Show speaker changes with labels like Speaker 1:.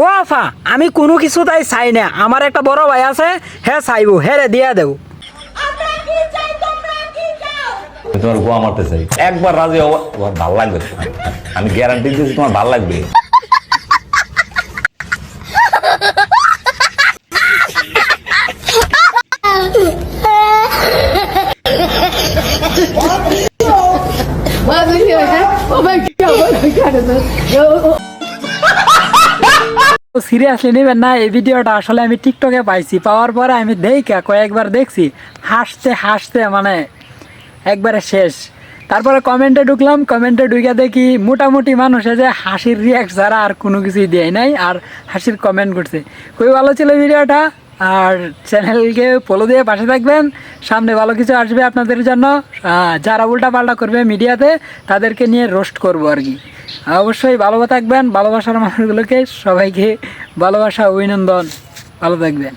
Speaker 1: ও আফা আমি কোনো কিছু তাই চাই না, আমার একটা বড় ভাই আছে, হ্যাঁ চাইবো, হ্যাঁ রে দিয়া দেও।
Speaker 2: আমি তোমার গোয়া মারতে চাই, একবার রাজি হবো, তোমার ভালো লাগবে, আমি গ্যারান্টি দিচ্ছি তোমার ভালো লাগবে।
Speaker 1: সিরিয়াসলি নেবেন না, এই ভিডিওটা আসলে আমি টিকটকে পাইছি, পাওয়ার পরে আমি কয়েকবার দেখছি, হাসতে হাসতে মানে একবারে শেষ। তারপরে কমেন্টে ঢুকলাম, কমেন্টে ঢুকে দেখি মোটামুটি মানুষে যে হাসির রিয়াক্ট ছাড়া আর কোনো কিছুই দেয় নাই, আর হাসির কমেন্ট করছে। খুবই ভালো ছিল ভিডিওটা, আর চ্যানেলকে ফলো দিয়ে পাশে থাকবেন, সামনে ভালো কিছু আসবে আপনাদের জন্য। যারা উল্টা পাল্টা করবে মিডিয়াতে তাদেরকে নিয়ে রোস্ট করবো আর কি। অবশ্যই ভালো থাকবেন, ভালোবাসার মানুষগুলোকে সবাইকে ভালোবাসা, অভিনন্দন, ভালো থাকবেন।